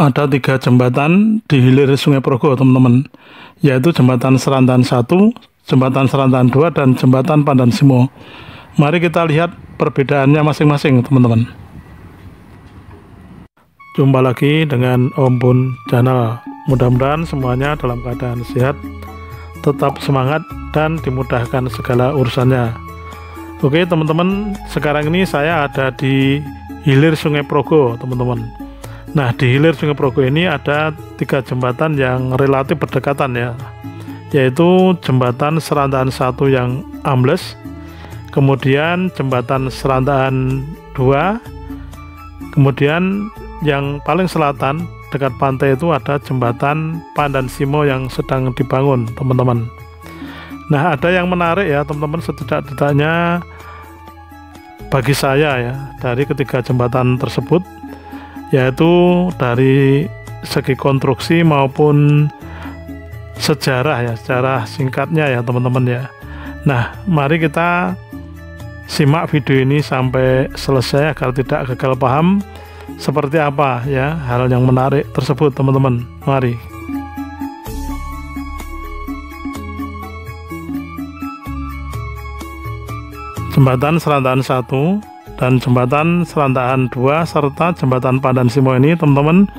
Ada 3 jembatan di hilir Sungai Progo, teman-teman, yaitu jembatan Serantaan 1, jembatan Serantaan 2, dan jembatan Pandan Simo. Mari kita lihat perbedaannya masing-masing, teman-teman. Jumpa lagi dengan Om Bun Channel. Mudah-mudahan semuanya dalam keadaan sehat, tetap semangat, dan dimudahkan segala urusannya. Oke, teman-teman, sekarang ini saya ada di hilir Sungai Progo, teman-teman. Nah, di hilir Sungai Progo ini ada 3 jembatan yang relatif berdekatan ya, yaitu jembatan Serantaan 1 yang ambles, kemudian jembatan Serantaan 2, kemudian yang paling selatan dekat pantai itu ada jembatan Pandan Simo yang sedang dibangun, teman-teman. Nah, ada yang menarik ya, teman-teman, setidak-tidaknya bagi saya ya, dari ketiga jembatan tersebut, yaitu dari segi konstruksi maupun sejarah ya, sejarah singkatnya ya, teman-teman ya. Nah, mari kita simak video ini sampai selesai agar tidak gagal paham seperti apa ya hal yang menarik tersebut, teman-teman. Mari. Jembatan Serantaan 1 dan jembatan Serantaan 2 serta jembatan Pandan Simo ini, teman-teman,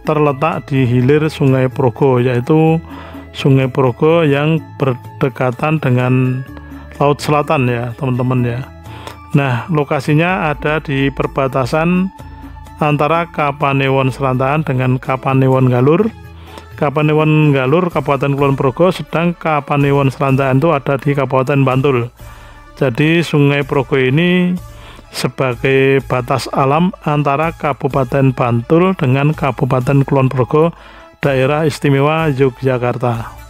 terletak di hilir Sungai Progo, yaitu Sungai Progo yang berdekatan dengan Laut Selatan ya, teman-teman ya. Nah, lokasinya ada di perbatasan antara Kapanewon Serantaan dengan Kapanewon Galur. Kapanewon Galur Kabupaten Kulon Progo, sedang Kapanewon Serantaan itu ada di Kabupaten Bantul. Jadi Sungai Progo ini sebagai batas alam antara Kabupaten Bantul dengan Kabupaten Kulon Progo, Daerah Istimewa Yogyakarta.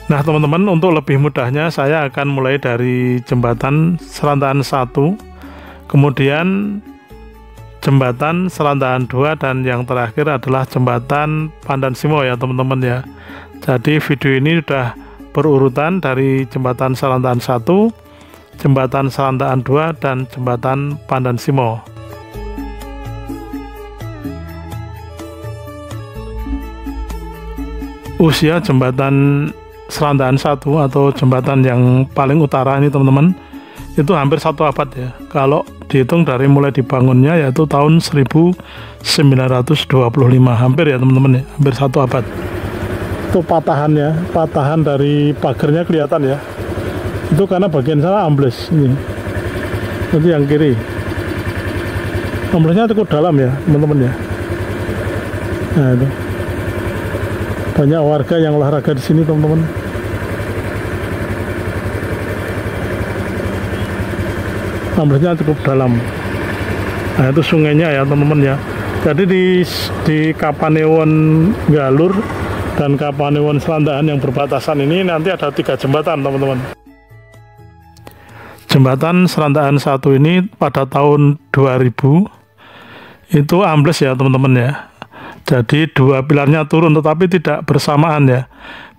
Nah, teman-teman, untuk lebih mudahnya saya akan mulai dari jembatan Serantaan 1, kemudian jembatan Serantaan 2, dan yang terakhir adalah jembatan Pandan Simo ya, teman-teman ya. Jadi video ini sudah berurutan dari jembatan Serantaan 1, jembatan Serantaan 2, dan jembatan Pandan Simo. Usia jembatan Serantaan 1 atau jembatan yang paling utara ini, teman-teman, itu hampir 1 abad ya, kalau dihitung dari mulai dibangunnya, yaitu tahun 1925, hampir ya, teman-teman ya, hampir 1 abad. Itu patahannya, patahan dari pagarnya kelihatan ya, itu karena bagian sana ambles ini. Nanti yang kiri amblesnya cukup dalam ya, teman-teman ya. Nah, itu banyak warga yang olahraga di sini, teman-teman. Amblesnya cukup dalam. Nah, itu sungainya ya, teman-teman ya. Jadi di Kapanewon Galur dan Kapanewon Serantaan yang berbatasan ini nanti ada 3 jembatan, teman-teman. Jembatan Serantaan 1 ini pada tahun 2000 itu ambles ya, teman-teman ya. Jadi 2 pilarnya turun, tetapi tidak bersamaan ya.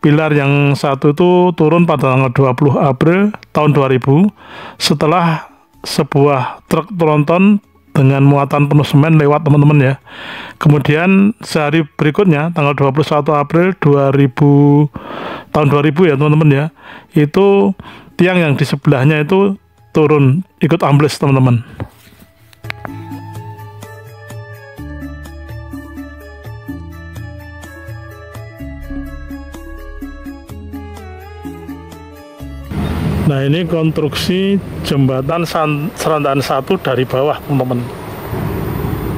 Pilar yang satu itu turun pada tanggal 20 April tahun 2000 setelah sebuah truk tronton dengan muatan penuh semen lewat, teman-teman ya. Kemudian sehari berikutnya tanggal 21 April 2000 tahun 2000 ya, teman-teman ya, itu tiang yang di sebelahnya itu turun ikut ambles, teman-teman. Nah, ini konstruksi jembatan Serantaan 1 dari bawah, teman-teman.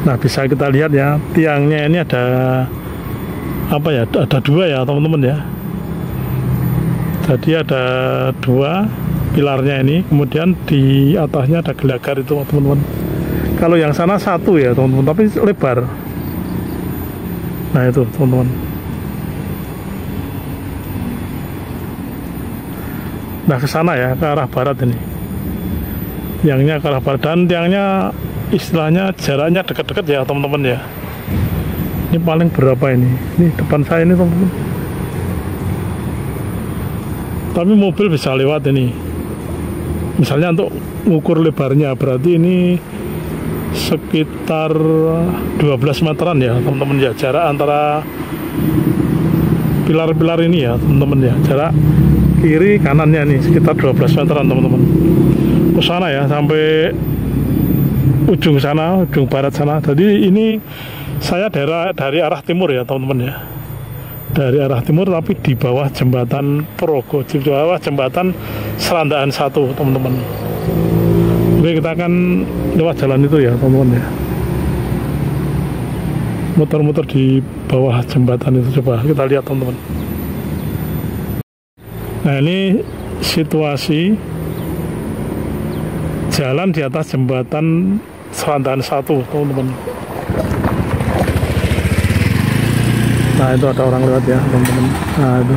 Nah, bisa kita lihat ya, tiangnya ini ada apa ya, ada 2 ya, teman-teman ya. Jadi ada 2 pilarnya ini, kemudian di atasnya ada gelagar itu, teman-teman. Kalau yang sana 1 ya, teman-teman, tapi lebar. Nah, itu, teman-teman. Nah, ke sana ya, ke arah barat ini. Tiangnya ke arah barat, dan tiangnya istilahnya jaraknya dekat-dekat ya, teman-teman ya. Ini paling berapa ini? Ini depan saya ini, teman-teman. Tapi mobil bisa lewat ini. Misalnya untuk mengukur lebarnya, berarti ini sekitar 12 meteran ya teman-teman ya, jarak antara pilar-pilar ini ya teman-teman ya, jarak kiri kanannya nih sekitar 12 meteran teman-teman, ke sana ya, sampai ujung sana, ujung barat sana. Jadi ini saya dari arah timur ya teman-teman ya, dari arah timur, tapi di bawah jembatan Progo, di bawah jembatan Serandaan 1 teman-teman. Oke, kita akan lewat jalan itu ya teman-teman ya, muter-muter di bawah jembatan itu. Coba kita lihat teman-teman. Nah, ini situasi jalan di atas jembatan Serandaan 1 teman-teman. Nah, itu ada orang lewat ya teman-teman. Nah, itu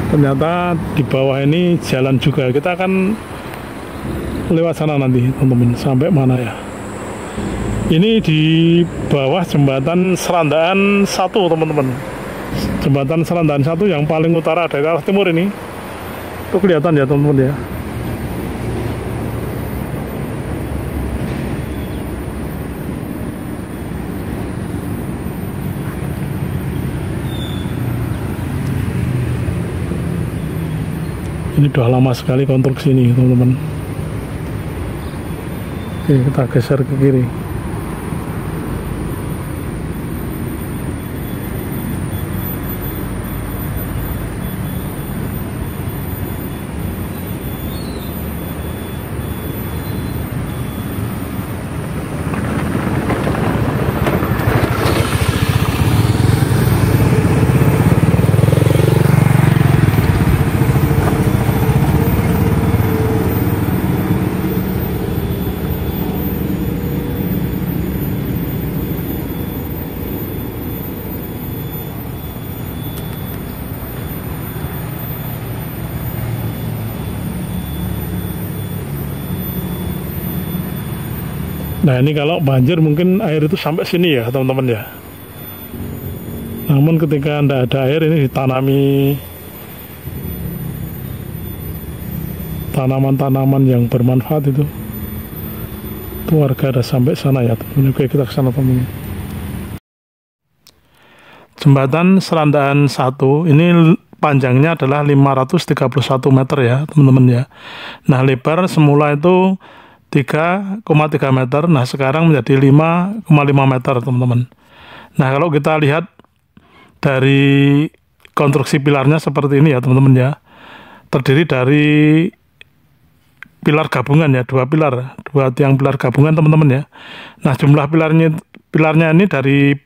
ternyata di bawah ini jalan juga. Kita akan lewat sana nanti teman-teman. Sampai mana ya? Ini di bawah jembatan Serandaan 1 teman-teman. Jembatan Serandaan 1 yang paling utara dari arah timur ini. Itu kelihatan ya teman-teman ya. Ini udah lama sekali konstruksi ini teman-teman. Oke, kita geser ke kiri. Nah, ini kalau banjir mungkin air itu sampai sini ya teman-teman ya. Namun ketika tidak ada air, ini ditanami tanaman-tanaman yang bermanfaat itu warga ada sampai sana ya teman-teman. Oke, kita ke sana teman-teman. Jembatan Serandaan 1 ini panjangnya adalah 531 meter ya teman-teman ya. Nah, lebar semula itu 3,3 meter, nah sekarang menjadi 5,5 meter teman-teman. Nah, kalau kita lihat dari konstruksi pilarnya seperti ini ya teman-teman ya, terdiri dari pilar gabungan ya, dua tiang pilar gabungan teman-teman ya. Nah, jumlah pilarnya ini dari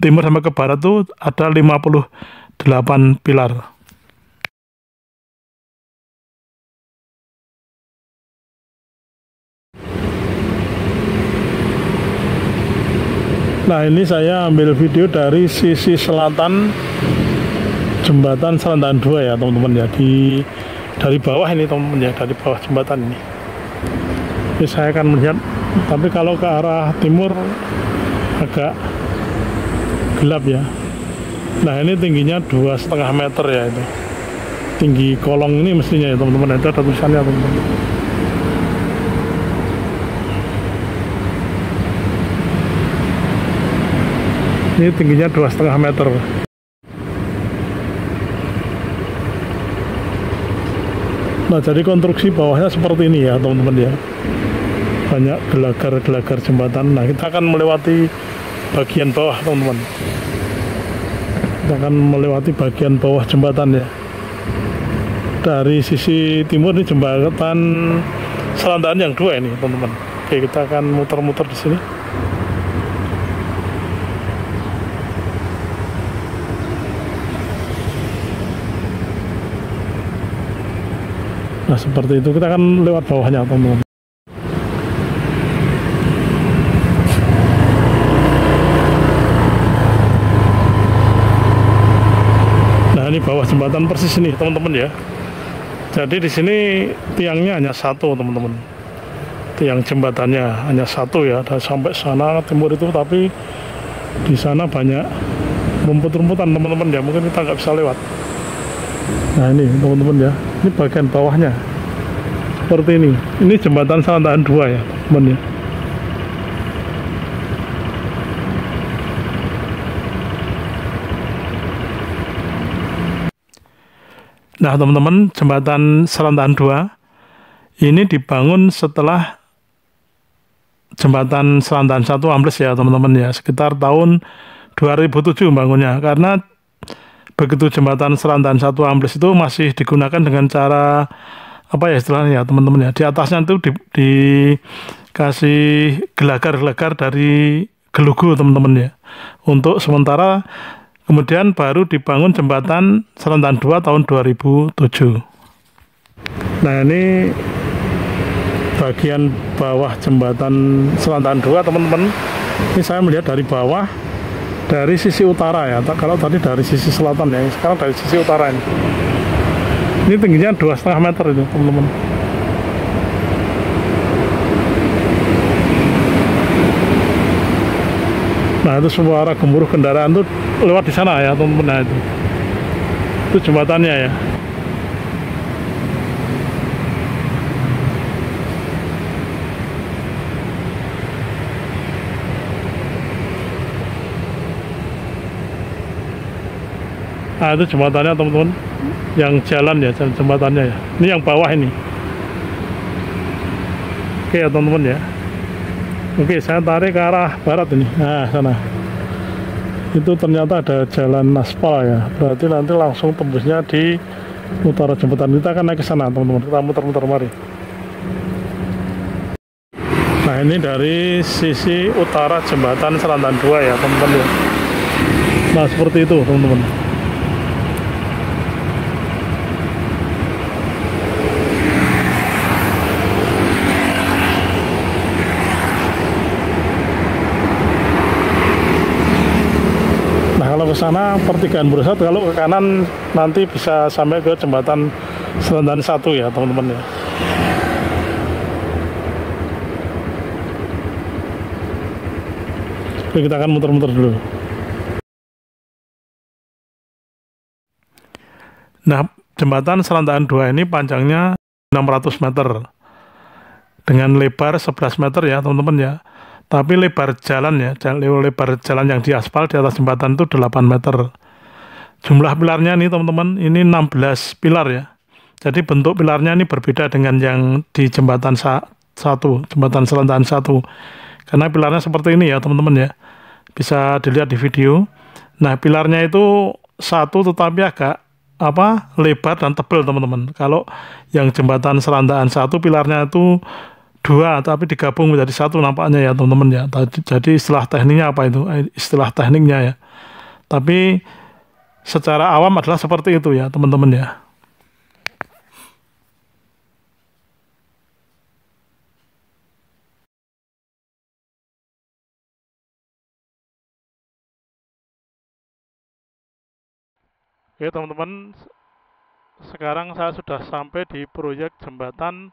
timur sampai ke barat tuh ada 58 pilar. Nah, ini saya ambil video dari sisi selatan jembatan Serandaan 2 ya teman-teman ya, dari bawah ini teman-teman ya, dari bawah jembatan ini. Jadi saya akan melihat, tapi kalau ke arah timur agak gelap ya. Nah, ini tingginya 2,5 meter ya, itu tinggi kolong ini mestinya ya teman-teman. Itu ada tulisannya teman-teman. Ini tingginya 2,5 meter. Nah, jadi konstruksi bawahnya seperti ini ya teman-teman ya. Banyak gelagar-gelagar jembatan. Nah, kita akan melewati bagian bawah teman-teman. Kita akan melewati bagian bawah jembatan ya. Dari sisi timur ini jembatan Serandaan yang 2 ini teman-teman. Oke, kita akan muter-muter di sini. Nah, seperti itu, kita akan lewat bawahnya teman-teman. Nah, ini bawah jembatan persis ini teman-teman ya. Jadi di sini tiangnya hanya satu teman-teman. Tiang jembatannya hanya satu ya, dan sampai sana timur itu, tapi di sana banyak rumput-rumputan teman-teman ya, mungkin kita nggak bisa lewat. Nah, ini teman-teman ya, ini bagian bawahnya. seperti ini. Ini jembatan Selandahan 2 ya teman-teman ya. Nah teman-teman, jembatan Selandahan 2 ini dibangun setelah jembatan Selandahan 1 ambles ya teman-teman ya, sekitar tahun 2007 bangunnya. Karena begitu jembatan Selandahan 1 ambles itu masih digunakan dengan cara apa ya istilahnya ya teman-teman ya, di atasnya itu dikasih gelagar-gelagar dari gelugu teman-teman ya, untuk sementara. Kemudian baru dibangun jembatan Selandahan 2 tahun 2007. Nah ini bagian bawah jembatan Selandahan 2 teman-teman. Ini saya melihat dari bawah, dari sisi utara ya. Kalau tadi dari sisi selatan ya, sekarang dari sisi utara ini. Ini tingginya 2,5 meter itu teman-teman. Nah itu suara gemuruh kendaraan tuh lewat di sana ya teman-teman. Nah itu jembatannya ya. Nah itu jembatannya teman-teman, yang jalan ya, jembatannya ya. Ini yang bawah ini. Oke ya teman-teman ya. Oke, saya tarik ke arah barat ini. Nah, sana. Itu ternyata ada jalan aspal ya. Berarti nanti langsung tembusnya di utara jembatan. Kita akan naik ke sana, teman-teman. Kita muter-muter mari. Nah, ini dari sisi utara jembatan Selandahan 2 ya, teman-teman ya. Nah, seperti itu, teman-teman. Kalau ke sana pertigaan Burusat, kalau ke kanan nanti bisa sampai ke jembatan Selandahan 1 ya teman-teman ya. Oke, kita akan muter-muter dulu. Nah, jembatan Selandahan 2 ini panjangnya 600 meter dengan lebar 11 meter ya teman-teman ya. Tapi lebar jalan ya, lebar jalan yang diaspal di atas jembatan itu 8 meter. Jumlah pilarnya nih teman-teman, ini 16 pilar ya. Jadi bentuk pilarnya ini berbeda dengan yang di jembatan 1, jembatan Selandahan 1. Karena pilarnya seperti ini ya teman-teman ya. Bisa dilihat di video. Nah, pilarnya itu satu tetapi agak lebar dan tebal teman-teman. Kalau yang jembatan Selandahan 1 pilarnya itu 2 tapi digabung menjadi 1 nampaknya ya teman-teman ya. Jadi istilah tekniknya apa itu? Istilah tekniknya ya. Tapi secara awam adalah seperti itu ya teman-teman ya. Oke teman-teman, sekarang saya sudah sampai di proyek jembatan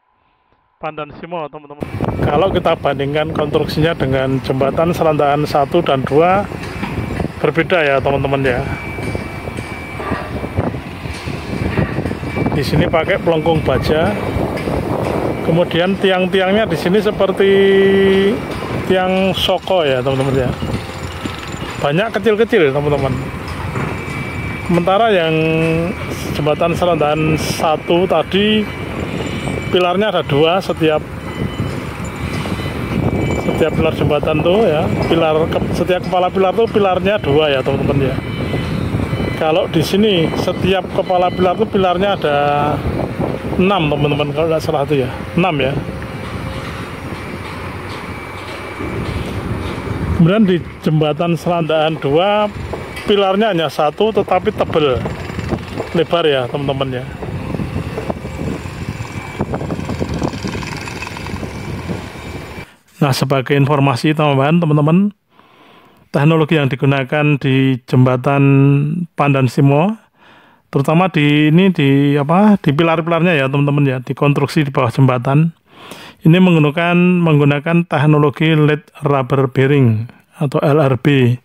Pandan Simo teman-teman. Kalau kita bandingkan konstruksinya dengan jembatan Selandahan 1 dan 2 berbeda ya teman-teman ya. Di sini pakai pelengkung baja. Kemudian tiang-tiangnya di sini seperti tiang soko ya teman-teman ya. Banyak kecil-kecil teman-teman. Sementara yang jembatan Selandahan 1 tadi pilarnya ada 2 setiap pilar jembatan tuh ya, setiap kepala pilar tuh pilarnya 2 ya teman-teman ya. Kalau di sini setiap kepala pilar tuh pilarnya ada 6 teman-teman, kalau tidak salah itu ya 6 ya. Kemudian di jembatan Selandahan 2 pilarnya hanya 1 tetapi tebal lebar ya teman-teman ya. Nah, sebagai informasi teman-teman, teknologi yang digunakan di jembatan Pandan Simo, terutama di pilar-pilarnya ya teman-teman ya, di konstruksi di bawah jembatan, ini menggunakan teknologi lead rubber bearing atau LRB.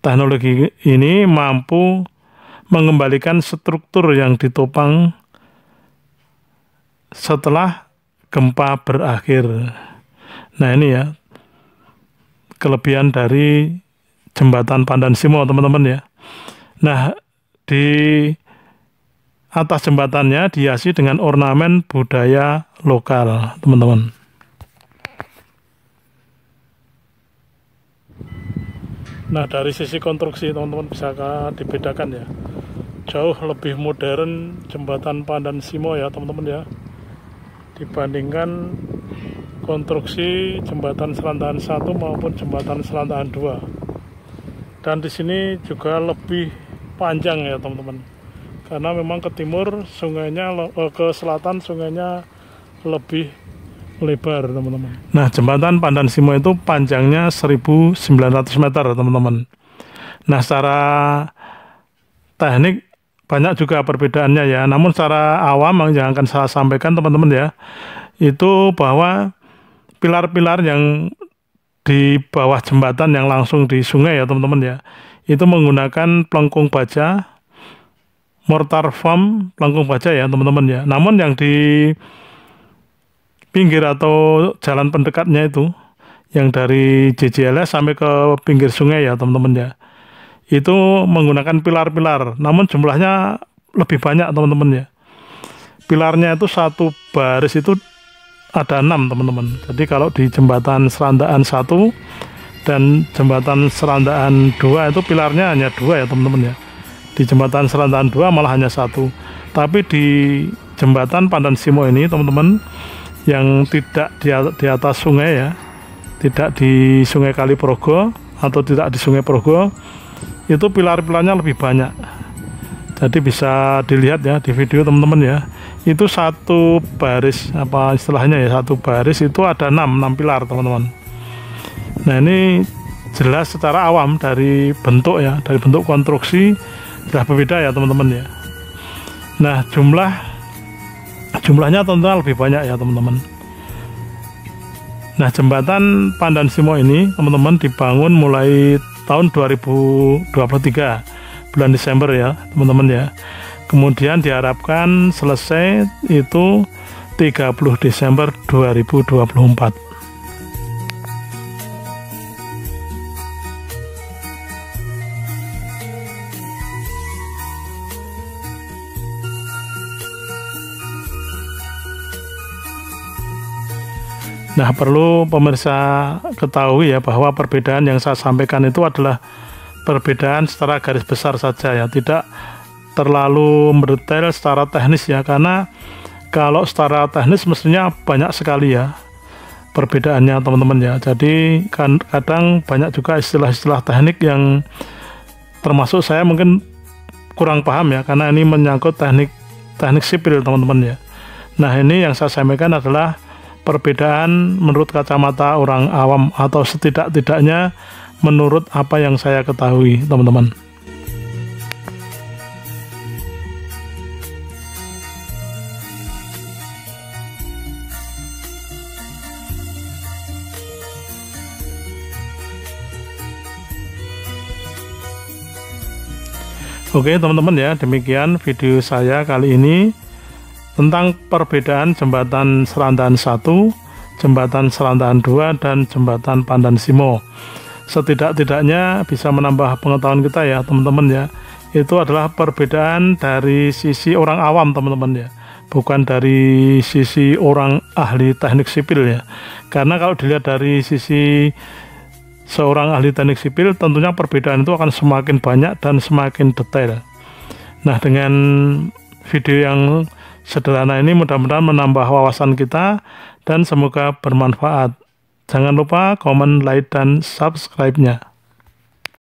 Teknologi ini mampu mengembalikan struktur yang ditopang setelah gempa berakhir. Nah ini ya kelebihan dari jembatan Pandan Simo teman-teman ya. Nah di atas jembatannya dihiasi dengan ornamen budaya lokal teman-teman. Nah dari sisi konstruksi teman-teman bisa dibedakan ya, jauh lebih modern jembatan Pandan Simo ya teman-teman ya, dibandingkan konstruksi jembatan Serantahan 1 maupun jembatan Serantahan 2. Dan di sini juga lebih panjang ya teman-teman, karena memang ke timur sungainya, ke selatan sungainya lebih lebar teman-teman. Nah jembatan Pandan Simo itu panjangnya 1900 meter teman-teman. Nah secara teknik banyak juga perbedaannya ya, namun secara awam yang akan saya sampaikan teman-teman ya, itu bahwa pilar-pilar yang di bawah jembatan yang langsung di sungai ya teman-teman ya, itu menggunakan pelengkung baja, mortar foam pelengkung baja ya teman-teman ya. Namun yang di pinggir atau jalan pendekatnya itu, yang dari JJLS sampai ke pinggir sungai ya teman-teman ya, itu menggunakan pilar-pilar, namun jumlahnya lebih banyak teman-teman ya. Pilarnya itu satu baris itu ada 6 teman-teman. Jadi kalau di jembatan Serantahan 1 dan jembatan Serantahan 2 itu pilarnya hanya 2 ya teman-teman ya. Di jembatan Serantahan 2 malah hanya 1. Tapi di jembatan Pandan Simo ini teman-teman, yang tidak di atas sungai ya, tidak di Sungai Kaliprogo atau tidak di Sungai Progo, itu pilar-pilarnya lebih banyak. Jadi bisa dilihat ya di video teman-teman ya, itu satu baris, apa istilahnya ya, satu baris itu ada 6 pilar teman-teman. Nah ini jelas secara awam dari bentuk ya, dari bentuk konstruksi sudah berbeda ya teman-teman ya. Nah jumlahnya tentunya lebih banyak ya teman-teman. Nah jembatan Pandan Simo ini teman-teman dibangun mulai tahun 2023 bulan Desember ya teman-teman ya. Kemudian diharapkan selesai itu 30 Desember 2024. Nah perlu pemirsa ketahui ya, bahwa perbedaan yang saya sampaikan itu adalah perbedaan secara garis besar saja ya, tidak terlalu mendetail secara teknis ya, karena kalau secara teknis mestinya banyak sekali ya perbedaannya teman-teman ya. Jadi kan kadang banyak juga istilah-istilah teknik yang termasuk saya mungkin kurang paham ya, karena ini menyangkut teknik sipil teman-teman ya. Nah ini yang saya sampaikan adalah perbedaan menurut kacamata orang awam, atau setidak-tidaknya menurut apa yang saya ketahui teman-teman. Oke teman-teman ya, demikian video saya kali ini tentang perbedaan jembatan Serantahan 1, jembatan Serantahan 2, dan jembatan Pandan Simo. Setidak-tidaknya bisa menambah pengetahuan kita ya teman-teman ya. Itu adalah perbedaan dari sisi orang awam teman-teman ya, bukan dari sisi orang ahli teknik sipil ya. Karena kalau dilihat dari sisi seorang ahli teknik sipil, tentunya perbedaan itu akan semakin banyak dan semakin detail. Nah dengan video yang sederhana ini mudah-mudahan menambah wawasan kita dan semoga bermanfaat. Jangan lupa komen, like, dan subscribe-nya.